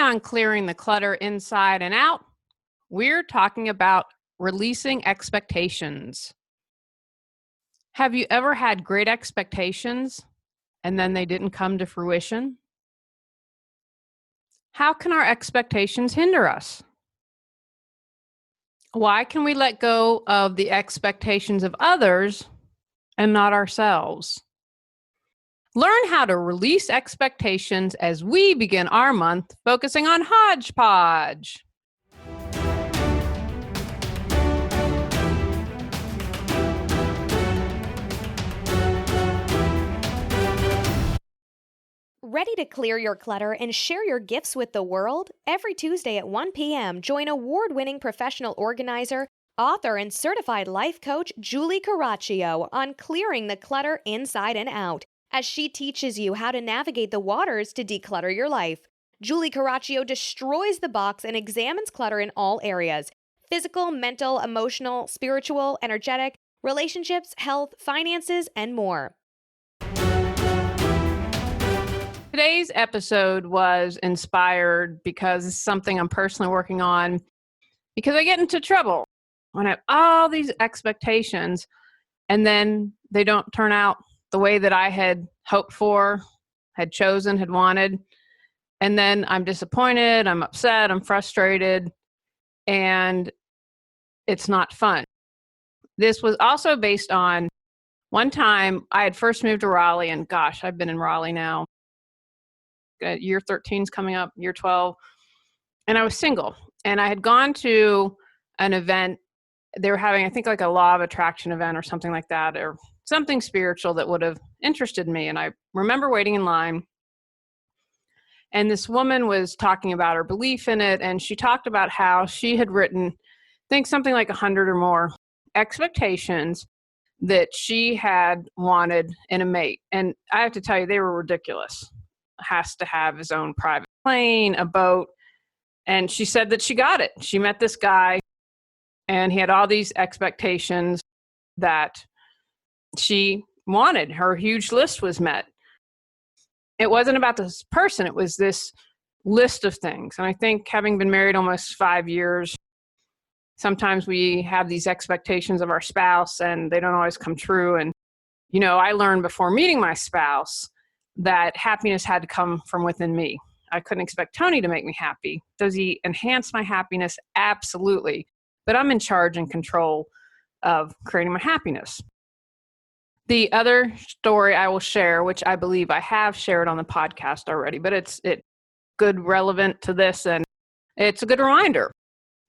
on Clearing the Clutter Inside and Out, we're talking about releasing expectations. Have you ever had great expectations and then they didn't come to fruition? How can our expectations hinder us? Why can we let go of the expectations of others and not ourselves? Learn how to release expectations as we begin our month focusing on hodgepodge. Ready to clear your clutter and share your gifts with the world? Every Tuesday at 1 p.m., join award-winning professional organizer, author, and certified life coach Julie Coraccio on Clearing the Clutter Inside and Out, as she teaches you how to navigate the waters to declutter your life. Julie Coraccio destroys the box and examines clutter in all areas: physical, mental, emotional, spiritual, energetic, relationships, health, finances, and more. Today's episode was inspired because it's something I'm personally working on, because I get into trouble when I have all these expectations and then they don't turn out the way that I had hoped for, had chosen, had wanted. And then I'm disappointed, I'm upset, I'm frustrated, and it's not fun. This was also based on one time I had first moved to Raleigh, and gosh, I've been in Raleigh now. Year 13 is coming up, year 12. And I was single. And I had gone to an event. They were having, I think, like a law of attraction event or something like that, or something spiritual that would have interested me. And I remember waiting in line. And this woman was talking about her belief in it. And she talked about how she had written, I think, something like 100 or more expectations that she had wanted in a mate. And I have to tell you, they were ridiculous. Has to have his own private plane, a boat. And she said that she got it. She met this guy and he had all these expectations that she wanted. Her huge list was met. It wasn't about this person. It was this list of things. And I think, having been married almost 5 years, sometimes we have these expectations of our spouse and they don't always come true. And, I learned before meeting my spouse that happiness had to come from within me. I couldn't expect Tony to make me happy. Does he enhance my happiness? Absolutely. But I'm in charge and control of creating my happiness. The other story I will share, which I believe I have shared on the podcast already, but it's good relevant to this, and it's a good reminder.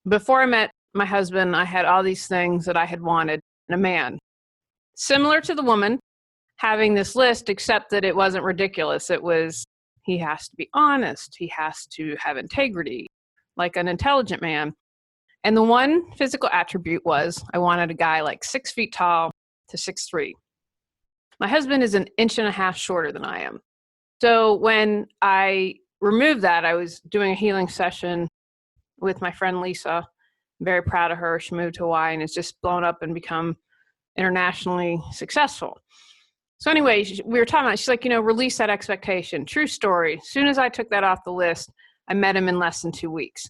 Before I met my husband, I had all these things that I had wanted in a man. Similar to the woman having this list, except that it wasn't ridiculous. It was, he has to be honest. He has to have integrity, like an intelligent man. And the one physical attribute was, I wanted a guy like 6 feet tall to 6'3". My husband is 1.5 inches shorter than I am. So when I removed that, I was doing a healing session with my friend Lisa. I'm very proud of her. She moved to Hawaii and has just blown up and become internationally successful. So anyway, we were talking about, she's like, release that expectation. True story. As soon as I took that off the list, I met him in less than 2 weeks.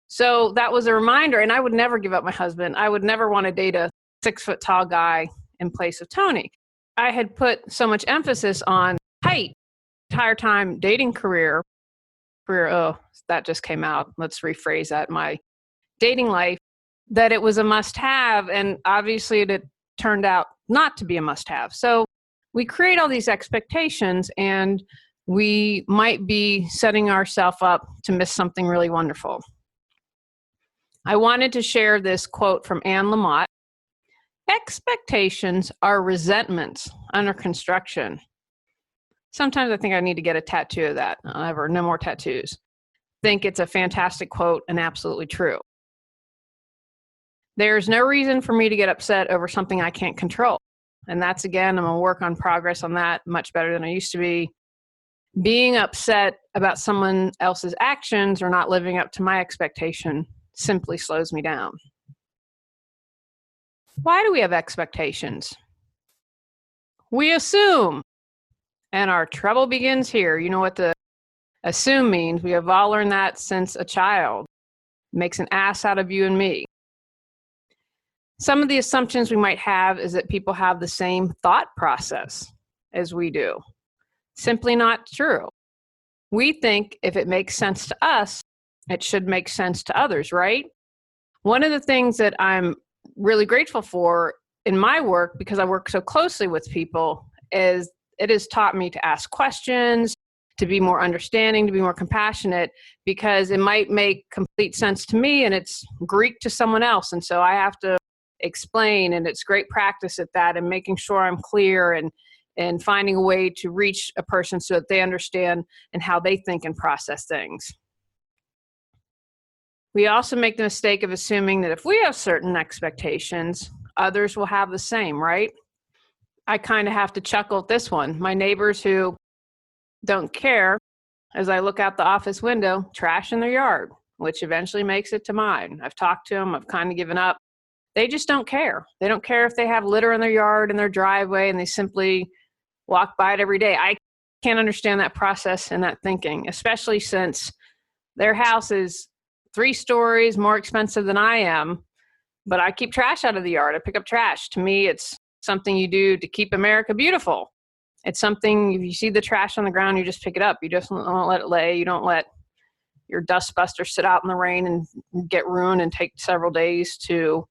So that was a reminder. And I would never give up my husband. I would never want to date a 6 foot tall guy in place of Tony. I had put so much emphasis on height the entire time dating career, that just came out. Let's rephrase that. My dating life, that it was a must have. And obviously it turned out not to be a must have. So we create all these expectations and we might be setting ourselves up to miss something really wonderful. I wanted to share this quote from Anne Lamott. Expectations are resentments under construction. Sometimes I think I need to get a tattoo of that. No more tattoos. Think it's a fantastic quote and absolutely true. There's no reason for me to get upset over something I can't control. And that's, again, I'm going to work on progress on that, much better than I used to be. Being upset about someone else's actions or not living up to my expectation simply slows me down. Why do we have expectations? We assume, and our trouble begins here. You know what the Assume means we have all learned that since a child. It makes an ass out of you and me. Some of the assumptions we might have is that people have the same thought process as we do. Simply not true. We think if it makes sense to us, it should make sense to others, right? One of the things that I'm really grateful for in my work, because I work so closely with people, is it has taught me to ask questions, to be more understanding, to be more compassionate, because it might make complete sense to me and it's Greek to someone else. And so I have to explain, and it's great practice at that, and making sure I'm clear and finding a way to reach a person so that they understand and how they think and process things. We also make the mistake of assuming that if we have certain expectations, others will have the same, right? I kind of have to chuckle at this one. My neighbors who don't care, as I look out the office window, trash in their yard, which eventually makes it to mine. I've talked to them, I've kind of given up. They just don't care. They don't care if they have litter in their yard, in their driveway, and they simply walk by it every day. I can't understand that process and that thinking, especially since their house is 3 stories more expensive than I am, but I keep trash out of the yard. I pick up trash. To me, it's something you do to keep America beautiful. It's something, if you see the trash on the ground, you just pick it up. You just don't let it lay. You don't let your dustbuster sit out in the rain and get ruined and take several days to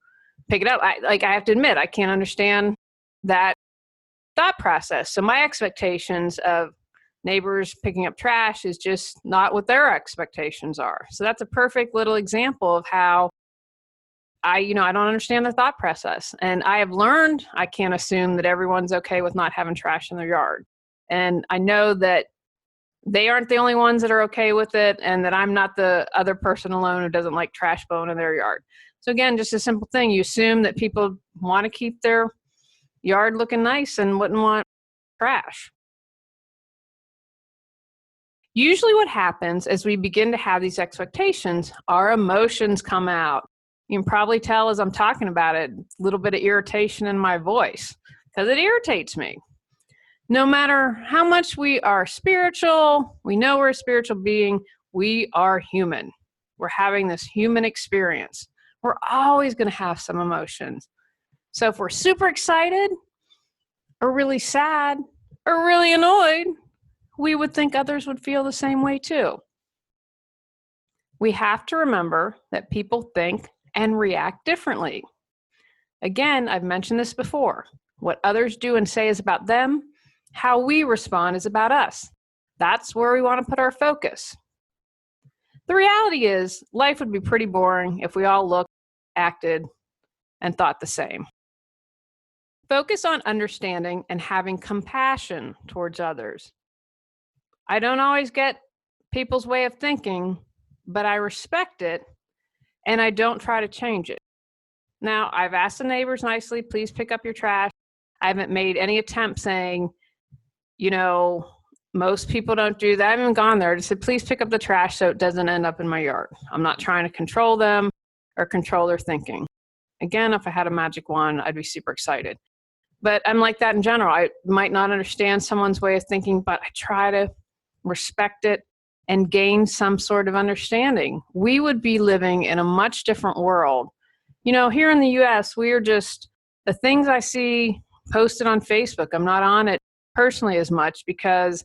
pick it up. I have to admit, I can't understand that thought process. So my expectations of neighbors picking up trash is just not what their expectations are. So that's a perfect little example of how I don't understand their thought process. And I have learned I can't assume that everyone's okay with not having trash in their yard. And I know that they aren't the only ones that are okay with it, and that I'm not the other person alone who doesn't like trash blowing in their yard. So again, just a simple thing. You assume that people want to keep their yard looking nice and wouldn't want trash. Usually what happens as we begin to have these expectations, our emotions come out. You can probably tell as I'm talking about it, a little bit of irritation in my voice, because it irritates me. No matter how much we are spiritual, we know we're a spiritual being, we are human. We're having this human experience. We're always going to have some emotions. So if we're super excited or really sad or really annoyed, we would think others would feel the same way too. We have to remember that people think and react differently. Again, I've mentioned this before. What others do and say is about them. How we respond is about us. That's where we want to put our focus. The reality is, life would be pretty boring if we all looked, acted, and thought the same. Focus on understanding and having compassion towards others. I don't always get people's way of thinking, but I respect it, and I don't try to change it. Now, I've asked the neighbors nicely, please pick up your trash. I haven't made any attempt saying, most people don't do that. I haven't even gone there. I just said, please pick up the trash so it doesn't end up in my yard. I'm not trying to control them or control their thinking. Again, if I had a magic wand, I'd be super excited. But I'm like that in general. I might not understand someone's way of thinking, but I try to respect it and gain some sort of understanding. We would be living in a much different world. Here in the US, we are just, the things I see posted on Facebook, I'm not on it personally as much because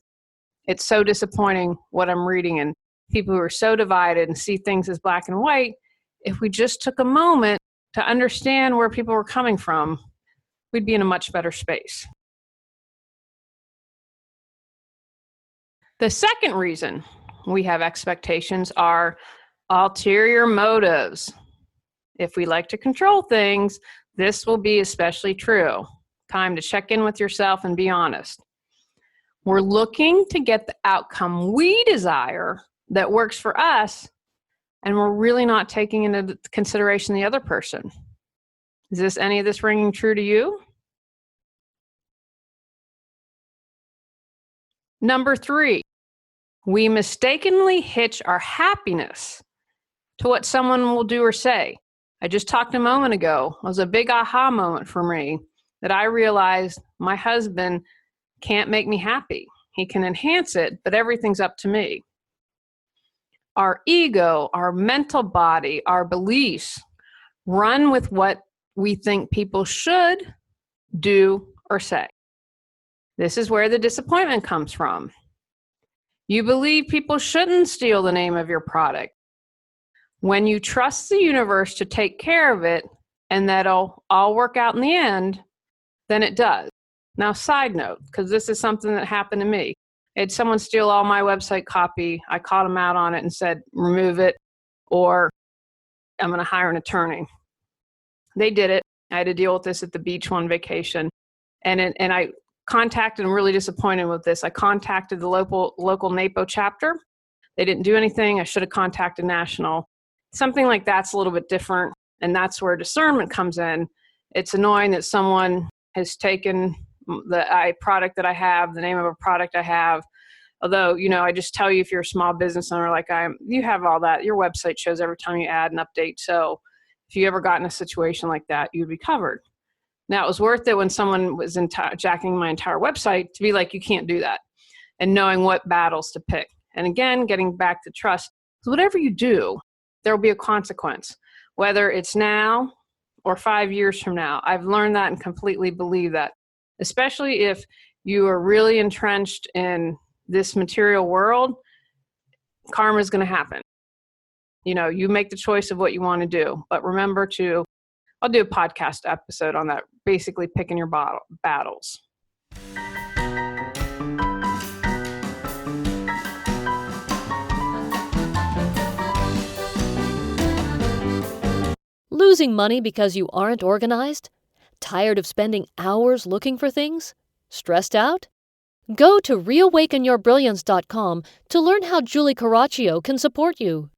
it's so disappointing what I'm reading, and people who are so divided and see things as black and white. If we just took a moment to understand where people were coming from, we'd be in a much better space. The second reason we have expectations are ulterior motives. If we like to control things, this will be especially true. Time to check in with yourself and be honest. We're looking to get the outcome we desire that works for us, and we're really not taking into consideration the other person. Is any of this ringing true to you? Number 3, we mistakenly hitch our happiness to what someone will do or say. I just talked a moment ago. It was a big aha moment for me that I realized my husband can't make me happy. He can enhance it, but everything's up to me. our ego, our mental body, our beliefs run with what we think people should do or say. This is where the disappointment comes from. You believe people shouldn't steal the name of your product. When you trust the universe to take care of it and that'll all work out in the end, then it does. Now, side note, because this is something that happened to me. I had someone steal all my website copy. I called them out on it and said, remove it, or I'm going to hire an attorney. They did it. I had to deal with this at the beach one vacation. And I contacted, I'm really disappointed with this. I contacted the local NAPO chapter. They didn't do anything. I should have contacted national. Something like that's a little bit different. And that's where discernment comes in. It's annoying that someone has taken the product that I have, the name of a product I have. Although, I just tell you, if you're a small business owner like I am, you have all that. Your website shows every time you add an update. So if you ever got in a situation like that, you'd be covered. Now, it was worth it when someone was jacking my entire website to be like, you can't do that. And knowing what battles to pick. And again, getting back to trust. So whatever you do, there will be a consequence, whether it's now or 5 years from now. I've learned that and completely believe that, especially if you are really entrenched in this material world, karma is going to happen. You make the choice of what you want to do, but remember I'll do a podcast episode on that, basically picking your battles. Losing money because you aren't organized? Tired of spending hours looking for things? Stressed out? Go to reawakenyourbrilliance.com to learn how Julie Coraccio can support you.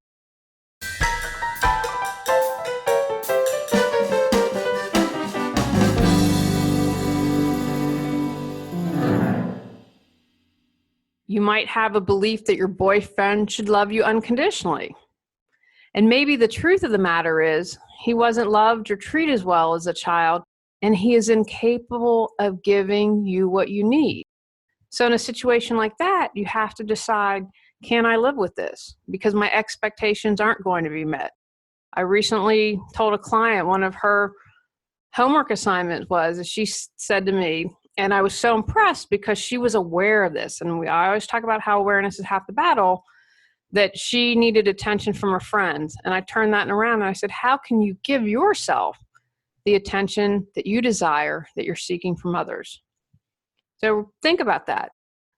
You might have a belief that your boyfriend should love you unconditionally. And maybe the truth of the matter is he wasn't loved or treated as well as a child, and he is incapable of giving you what you need. So in a situation like that, you have to decide, can I live with this? Because my expectations aren't going to be met. I recently told a client one of her homework assignments was, as she said to me, and I was so impressed because she was aware of this. And I always talk about how awareness is half the battle, that she needed attention from her friends. And I turned that around and I said, how can you give yourself the attention that you desire, that you're seeking from others? So think about that.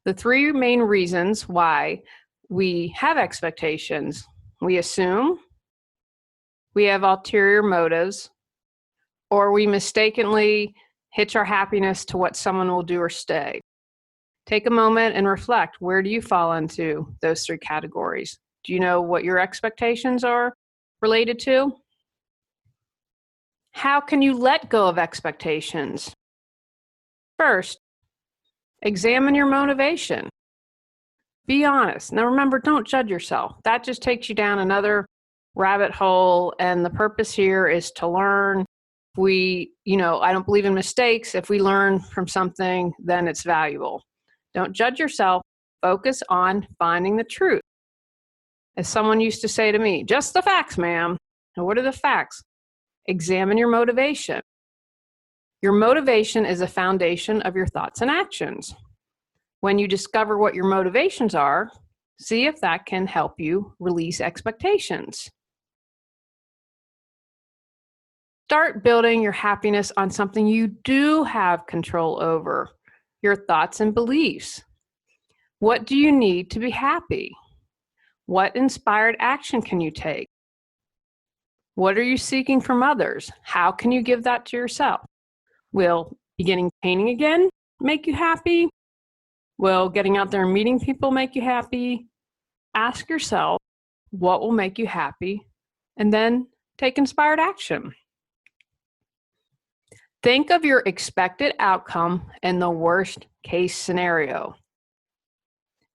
The 3 main reasons why we have expectations: we assume, we have ulterior motives, or we mistakenly hitch our happiness to what someone will do or say. Take a moment and reflect. Where do you fall into those 3 categories? Do you know what your expectations are related to? How can you let go of expectations? First, examine your motivation. Be honest. Now remember, don't judge yourself. That just takes you down another rabbit hole, and the purpose here is to learn. I don't believe in mistakes. If we learn from something, then it's valuable. Don't judge yourself. Focus on finding the truth. As someone used to say to me, just the facts, ma'am. Now, what are the facts? Examine your motivation. Your motivation is a foundation of your thoughts and actions. When you discover what your motivations are, see if that can help you release expectations. Start building your happiness on something you do have control over, your thoughts and beliefs. What do you need to be happy? What inspired action can you take? What are you seeking from others? How can you give that to yourself? Will beginning painting again make you happy? Will getting out there and meeting people make you happy? Ask yourself what will make you happy, and then take inspired action. Think of your expected outcome in the worst case scenario.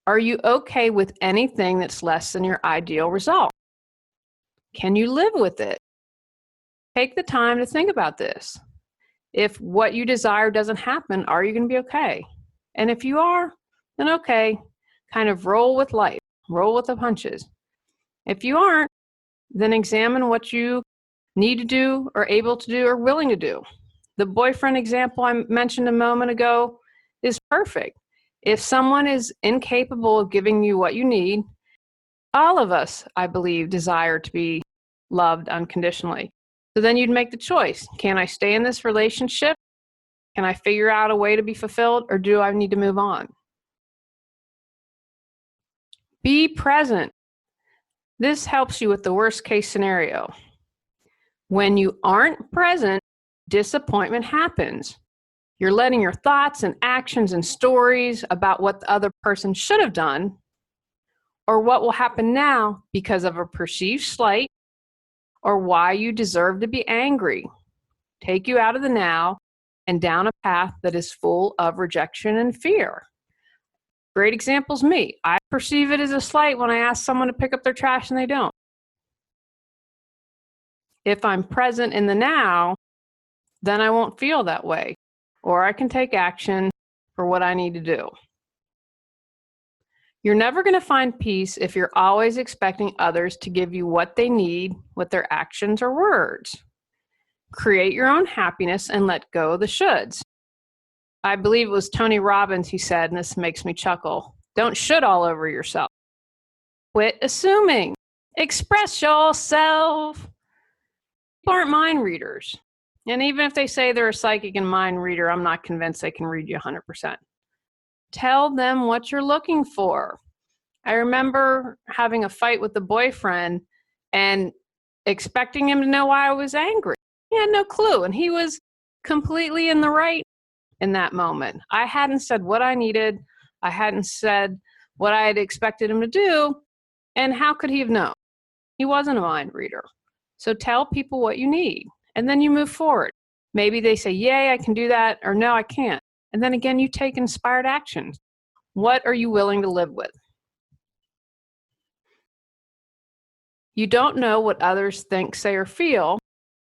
Are you okay with anything that's less than your ideal result? Can you live with it? Take the time to think about this. If what you desire doesn't happen, are you going to be okay? And if you are, then okay, kind of roll with life, roll with the punches. If you aren't, then examine what you need to do or able to do or willing to do. The boyfriend example I mentioned a moment ago is perfect. If someone is incapable of giving you what you need, all of us, I believe, desire to be loved unconditionally. So then you'd make the choice. Can I stay in this relationship? Can I figure out a way to be fulfilled, or do I need to move on? Be present. This helps you with the worst case scenario. When you aren't present, disappointment happens. You're letting your thoughts and actions and stories about what the other person should have done or what will happen now because of a perceived slight or why you deserve to be angry take you out of the now and down a path that is full of rejection and fear. Great example's me. I perceive it as a slight when I ask someone to pick up their trash and they don't. If I'm present in the now, then I won't feel that way, or I can take action for what I need to do. You're never going to find peace if you're always expecting others to give you what they need with their actions or words. Create your own happiness and let go of the shoulds. I believe it was Tony Robbins, he said, and this makes me chuckle, don't should all over yourself. Quit assuming. Express yourself. People aren't mind readers. And even if they say they're a psychic and mind reader, I'm not convinced they can read you 100%. Tell them what you're looking for. I remember having a fight with the boyfriend and expecting him to know why I was angry. He had no clue, and he was completely in the right in that moment. I hadn't said what I needed. I hadn't said what I had expected him to do, and how could he have known? He wasn't a mind reader. So tell people what you need, and then you move forward. Maybe they say, yay, I can do that, or no, I can't. And then again, you take inspired actions. What are you willing to live with? You don't know what others think, say, or feel,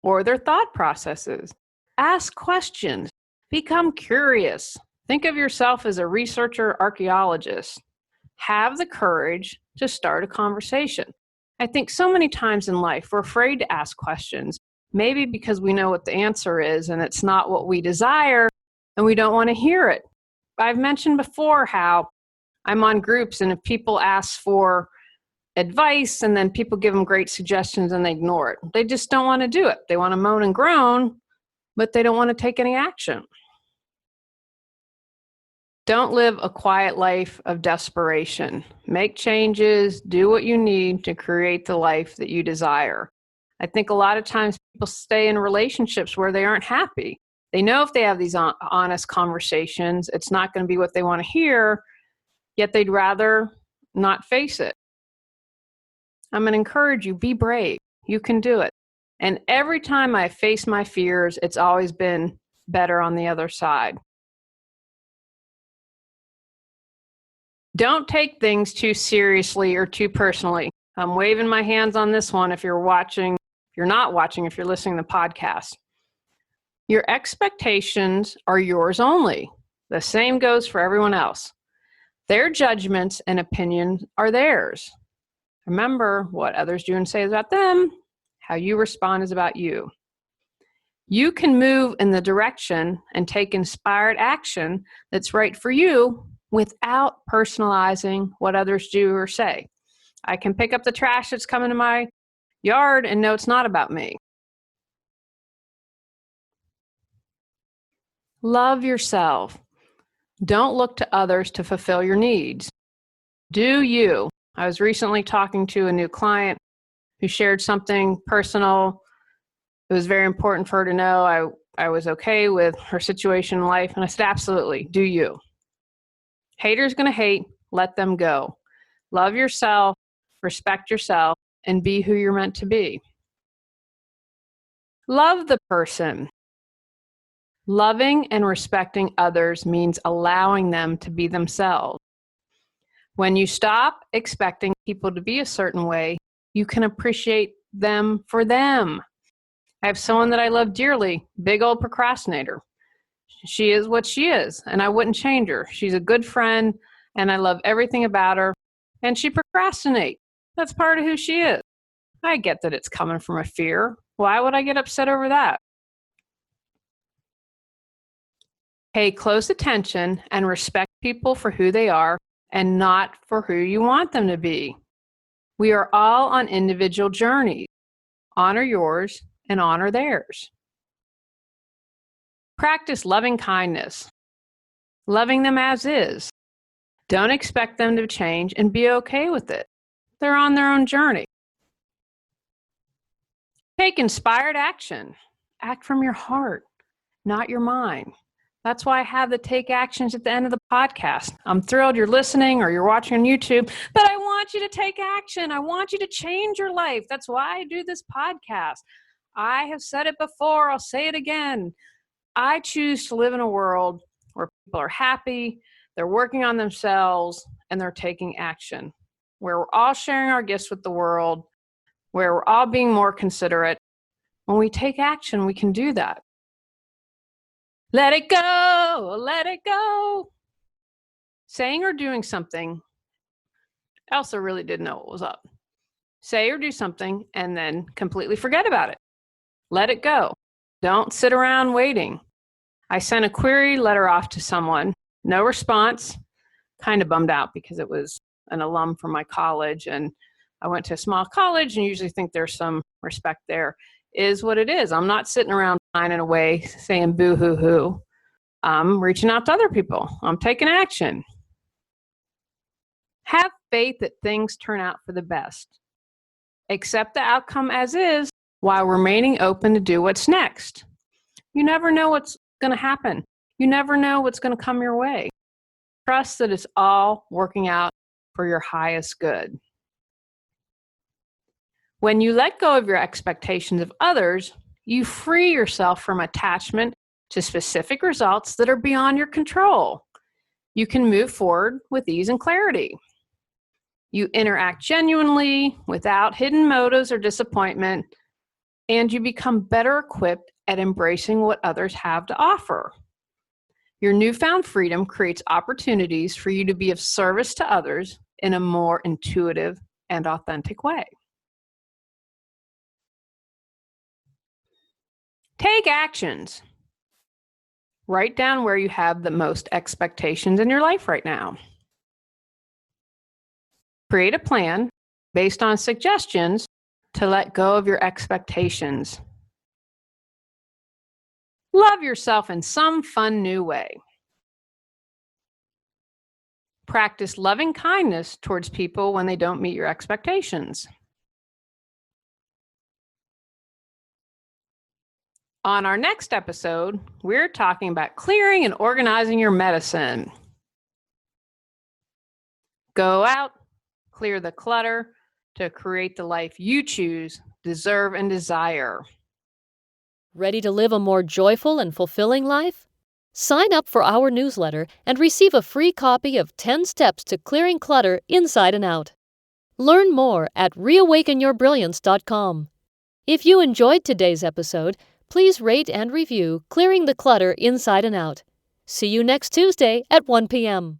or their thought processes. Ask questions. Become curious. Think of yourself as a researcher, archaeologist. Have the courage to start a conversation. I think so many times in life, we're afraid to ask questions, maybe because we know what the answer is and it's not what we desire and we don't want to hear it. I've mentioned before how I'm on groups, and if people ask for advice and then people give them great suggestions and they ignore it. They just don't want to do it. They want to moan and groan, but they don't want to take any action. Don't live a quiet life of desperation. Make changes, do what you need to create the life that you desire. I think a lot of times people stay in relationships where they aren't happy. They know if they have these honest conversations, it's not going to be what they want to hear, yet they'd rather not face it. I'm going to encourage you, be brave. You can do it. And every time I face my fears, it's always been better on the other side. Don't take things too seriously or too personally. I'm waving my hands on this one if you're watching. If you're not watching, if you're listening to the podcast. Your expectations are yours only. The same goes for everyone else. Their judgments and opinions are theirs. Remember, what others do and say is about them. How you respond is about you. You can move in the direction and take inspired action that's right for you without personalizing what others do or say. I can pick up the trash that's coming to my yard and know it's not about me. Love yourself. Don't look to others to fulfill your needs. Do you. I was recently talking to a new client who shared something personal. It was very important for her to know I was okay with her situation in life. And I said, absolutely, do you. Haters going to hate, let them go. Love yourself, respect yourself, and be who you're meant to be. Love the person. Loving and respecting others means allowing them to be themselves. When you stop expecting people to be a certain way, you can appreciate them for them. I have someone that I love dearly, big old procrastinator. She is what she is, and I wouldn't change her. She's a good friend, and I love everything about her, and she procrastinates. That's part of who she is. I get that it's coming from a fear. Why would I get upset over that? Pay close attention and respect people for who they are and not for who you want them to be. We are all on individual journeys. Honor yours and honor theirs. Practice loving kindness. Loving them as is. Don't expect them to change and be okay with it. They're on their own journey. Take inspired action. Act from your heart, not your mind. That's why I have the take actions at the end of the podcast. I'm thrilled you're listening or you're watching on YouTube, but I want you to take action. I want you to change your life. That's why I do this podcast. I have said it before. I'll say it again. I choose to live in a world where people are happy, they're working on themselves, and they're taking action, where we're all sharing our gifts with the world, where we're all being more considerate. When we take action, we can do that. Let it go, let it go. Saying or doing something, Elsa really didn't know what was up. Say or do something and then completely forget about it. Let it go. Don't sit around waiting. I sent a query letter off to someone, no response. Kind of bummed out because it was an alum from my college and I went to a small college and usually think there's some respect there. Is what it is. I'm not sitting around pining away saying boo hoo hoo. I'm reaching out to other people. I'm taking action. Have faith that things turn out for the best. Accept the outcome as is while remaining open to do what's next. You never know what's going to happen. You never know what's going to come your way. Trust that it's all working out for your highest good. When you let go of your expectations of others, you free yourself from attachment to specific results that are beyond your control. You can move forward with ease and clarity. You interact genuinely without hidden motives or disappointment, and you become better equipped at embracing what others have to offer. Your newfound freedom creates opportunities for you to be of service to others in a more intuitive and authentic way. Take actions. Write down where you have the most expectations in your life right now. Create a plan based on suggestions to let go of your expectations. Love yourself in some fun new way. Practice loving kindness towards people when they don't meet your expectations. On our next episode, we're talking about clearing and organizing your medicine. Go out, clear the clutter to create the life you choose, deserve, and desire. Ready to live a more joyful and fulfilling life? Sign up for our newsletter and receive a free copy of 10 Steps to Clearing Clutter Inside and Out. Learn more at reawakenyourbrilliance.com. If you enjoyed today's episode, please rate and review Clearing the Clutter Inside and Out. See you next Tuesday at 1 p.m.